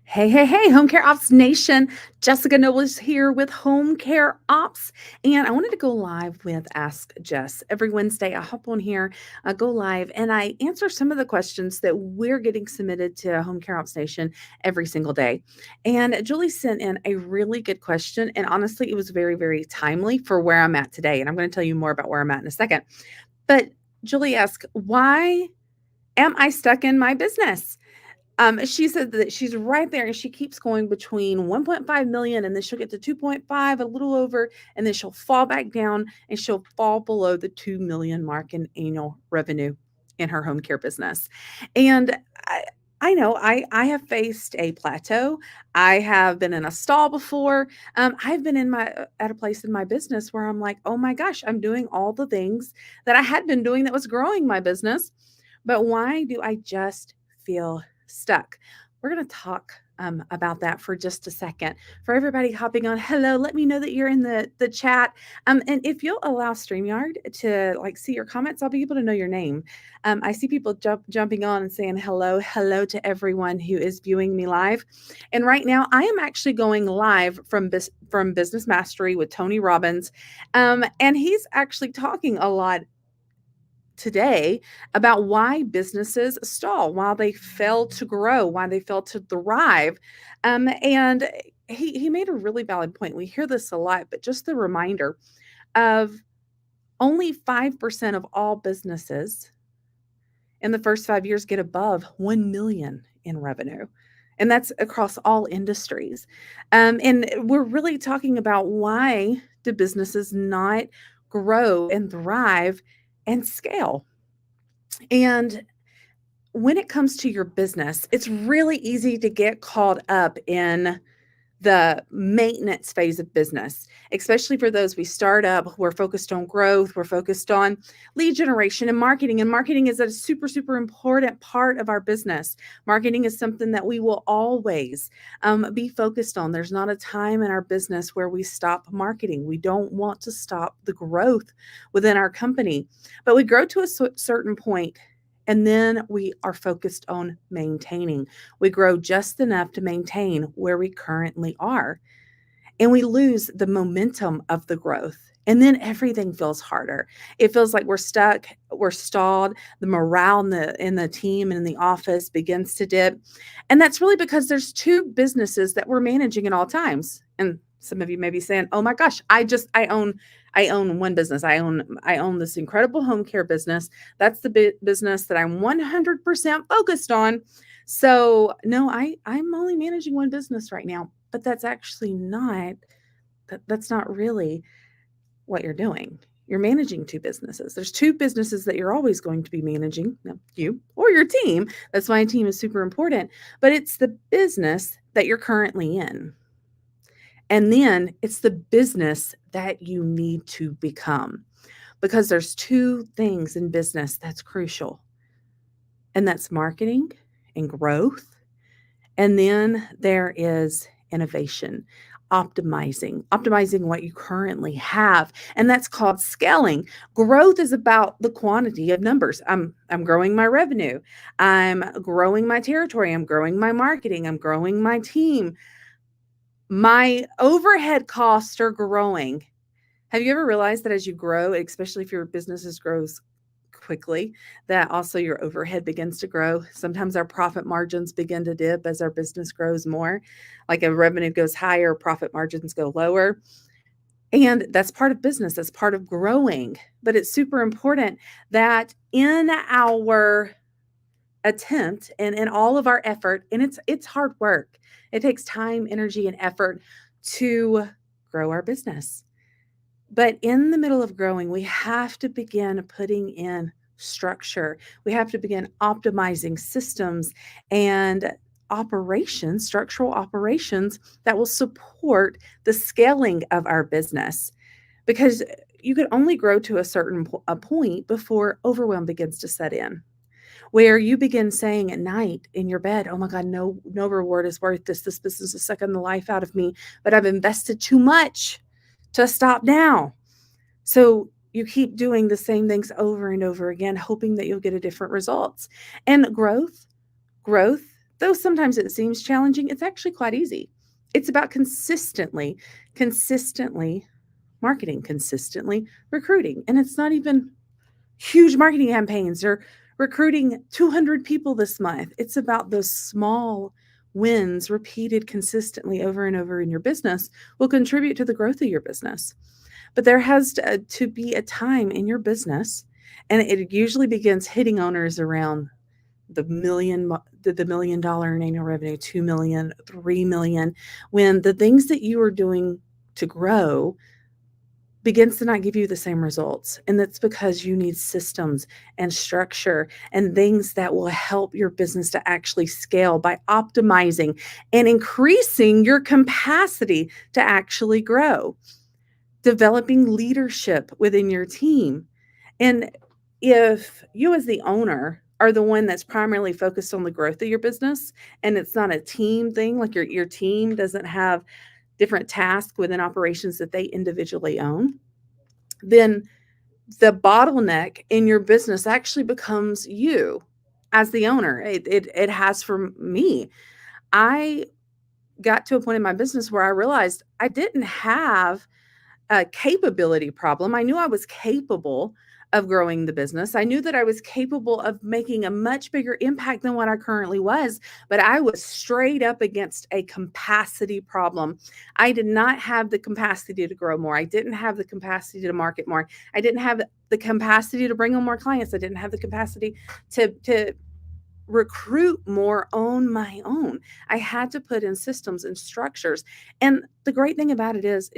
Hey, hey, hey, Home Care Ops Nation. Jessica Noble is here with Home Care Ops. And I wanted to go live with Ask Jess. Every Wednesday, I hop on here, I go live, and I answer some of the questions that we're getting submitted to Home Care Ops Nation every single day. And Julie sent in a really good question. And honestly, it was very, very timely for where I'm at today. And I'm going to tell you more about where I'm at in a second. But Julie asked, why am I stuck in my business? She said that she's right there and she keeps going between 1.5 million and then she'll get to 2.5, a little over, and then she'll fall back down and she'll fall below the 2 million mark in annual revenue in her home care business. And I know I have faced a plateau. I have been in a stall before. I've been in my at a place in my business where I'm like, oh my gosh, I'm doing all the things that I had been doing that was growing my business. But why do I just feel stuck? We're going to talk about that for just a second. For everybody hopping on, hello, let me know that you're in the chat. And if you'll allow StreamYard to like see your comments, I'll be able to know your name. I see people jumping on and saying hello to everyone who is viewing me live. And right now, I am actually going live from Business Mastery with Tony Robbins, and he's actually talking a lot today about why businesses stall, why they fail to grow, why they fail to thrive. And he made a really valid point. We hear this a lot, but just the reminder of only 5% of all businesses in the first 5 years get above 1 million in revenue. And that's across all industries. And we're really talking about why do businesses not grow and thrive and scale. And when it comes to your business, it's really easy to get caught up in the maintenance phase of business, especially for those we start up. We're focused on growth, we're focused on lead generation and marketing. And marketing is a super, super important part of our business. Marketing is something that we will always be focused on. There's not a time in our business where we stop marketing. We don't want to stop the growth within our company, but we grow to a certain point. And then we are focused on maintaining. We grow just enough to maintain where we currently are. And we lose the momentum of the growth. And then everything feels harder. It feels like we're stuck, we're stalled. The morale in the team and in the office begins to dip. And that's really because there's two businesses that we're managing at all times. And some of you may be saying, "Oh my gosh, I own one business. I own this incredible home care business. That's the business that I'm 100% focused on." So, no, I'm only managing one business right now, but that's actually not that's not really what you're doing. You're managing two businesses. There's two businesses that you're always going to be managing, you or your team. That's why a team is super important, but it's the business that you're currently in. And then it's the business that you need to become, because there's two things in business that's crucial, and that's marketing and growth. And then there is innovation, optimizing what you currently have. And that's called scaling. Growth is about the quantity of numbers. I'm growing my revenue. I'm growing my territory. I'm growing my marketing. I'm growing my team. My overhead costs are growing. Have you ever realized that as you grow, especially if your business grows quickly, that also your overhead begins to grow? Sometimes our profit margins begin to dip as our business grows more. Like a revenue goes higher, profit margins go lower. And that's part of business, that's part of growing. But it's super important that in our attempt and in all of our effort, and it's hard work. It takes time, energy, and effort to grow our business. But in the middle of growing, we have to begin putting in structure. We have to begin optimizing systems and operations, structural operations that will support the scaling of our business. Because you can only grow to a certain a point before overwhelm begins to set in, where you begin saying at night in your bed, "Oh my God, no reward is worth this. This business is sucking the life out of me, but I've invested too much to stop now." So you keep doing the same things over and over again, hoping that you'll get a different results. And growth Though sometimes it seems challenging, it's actually quite easy. It's about consistently marketing, consistently recruiting. And it's not even huge marketing campaigns or recruiting 200 people this month. It's about those small wins repeated consistently over and over in your business will contribute to the growth of your business. But there has to be a time in your business, and it usually begins hitting owners around the $1 million in annual revenue, 2 million, 3 million, when the things that you are doing to grow begins to not give you the same results. And that's because you need systems and structure and things that will help your business to actually scale by optimizing and increasing your capacity to actually grow, developing leadership within your team. And if you, as the owner, are the one that's primarily focused on the growth of your business and it's not a team thing, like your team doesn't have different tasks within operations that they individually own, then the bottleneck in your business actually becomes you as the owner. It has for me. I got to a point in my business where I realized I didn't have a capability problem. I knew I was capable of growing the business. I knew that I was capable of making a much bigger impact than what I currently was, but I was straight up against a capacity problem. I did not have the capacity to grow more. I didn't have the capacity to market more. I didn't have the capacity to bring on more clients. I didn't have the capacity to recruit more on my own. I had to put in systems and structures. And the great thing about it is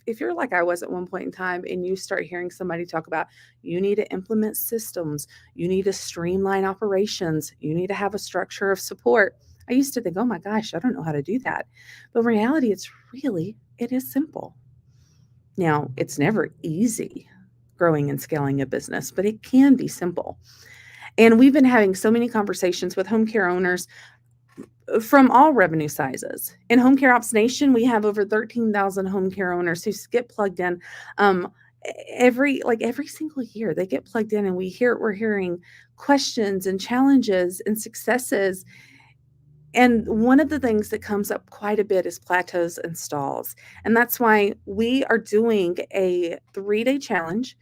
if you're like I was at one point in time and you start hearing somebody talk about you need to implement systems, you need to streamline operations, you need to have a structure of support. I used to think, oh my gosh, I don't know how to do that. But in reality, it is simple. Now, it's never easy growing and scaling a business, but it can be simple. And we've been having so many conversations with home care owners from all revenue sizes. In Home Care Ops Nation, we have over 13,000 home care owners who get plugged in every single year. They get plugged in and we're hearing questions and challenges and successes. And one of the things that comes up quite a bit is plateaus and stalls. And that's why we are doing a 3-day challenge.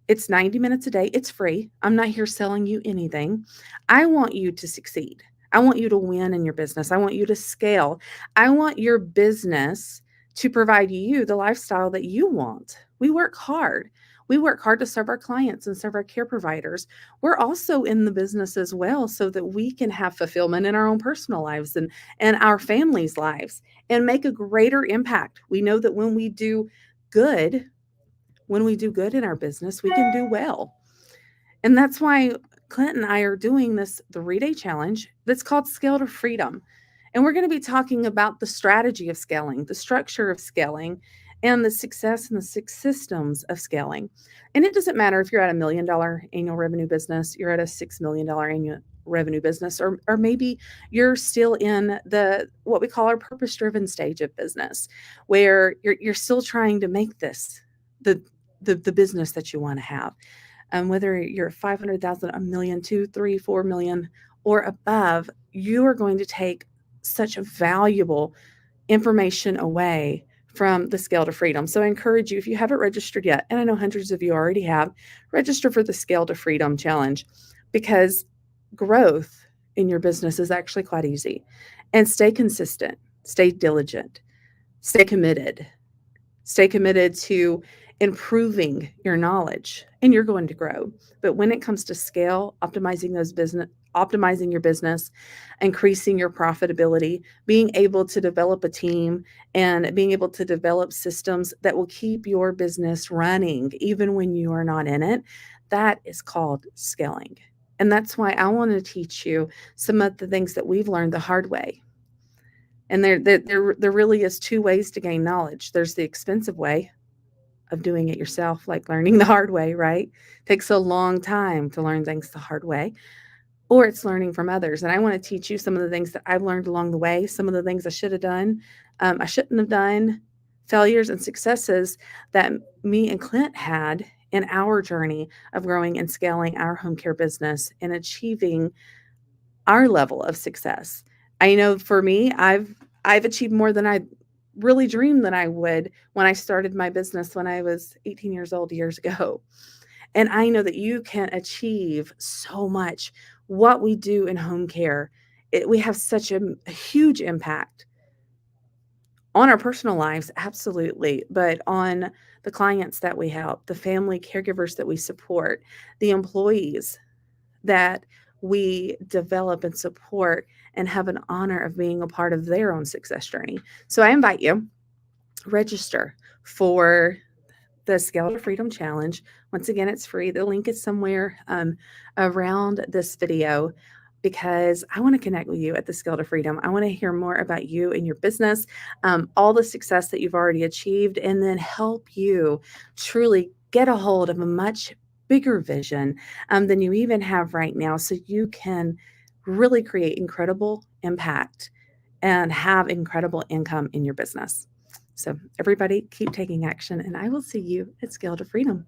It's 90 minutes a day. It's free. I'm not here selling you anything. I want you to succeed. I want you to win in your business. I want you to scale. I want your business to provide you the lifestyle that you want. We work hard. We work hard to serve our clients and serve our care providers. We're also in the business as well so that we can have fulfillment in our own personal lives and our families' lives and make a greater impact. We know that good, when we do good in our business, we can do well. And that's why Clint and I are doing this 3-day challenge that's called Scale to Freedom. And we're going to be talking about the strategy of scaling, the structure of scaling, and the success and the six systems of scaling. And it doesn't matter if you're at $1 million annual revenue business, you're at a $6 million annual revenue business, or maybe you're still in the what we call our purpose-driven stage of business, where you're still trying to make this the business that you want to have. Whether you're 500,000, a million, 2, 3, 4 million, or above, you are going to take such valuable information away from the Scale to Freedom. So I encourage you, if you haven't registered yet, and I know hundreds of you already have, register for the Scale to Freedom Challenge, because growth in your business is actually quite easy. And stay consistent, stay diligent, stay committed. Stay committed to improving your knowledge and you're going to grow. But when it comes to scale, optimizing your business, increasing your profitability, being able to develop a team and being able to develop systems that will keep your business running even when you are not in it, that is called scaling. And that's why I want to teach you some of the things that we've learned the hard way. And there really is 2 ways to gain knowledge. There's the expensive way of doing it yourself, like learning the hard way, right? Takes a long time to learn things the hard way, or it's learning from others. And I want to teach you some of the things that I've learned along the way, some of the things I should have done, I shouldn't have done, failures and successes that me and Clint had in our journey of growing and scaling our home care business and achieving our level of success. I know for me, I've achieved more than I really dreamed that I would when I started my business when I was 18 years old years ago. And I know that you can achieve so much. What we do in home care, we have such a huge impact on our personal lives, absolutely, but on the clients that we help, the family caregivers that we support, the employees that we develop and support and have an honor of being a part of their own success journey. So I invite you, register for the Scale to Freedom Challenge. Once again, it's free. The link is somewhere around this video because I want to connect with you at the Scale to Freedom. I want to hear more about you and your business, all the success that you've already achieved, and then help you truly get a hold of a much bigger vision than you even have right now so you can really create incredible impact and have incredible income in your business. So, everybody, keep taking action, and I will see you at Scale to Freedom.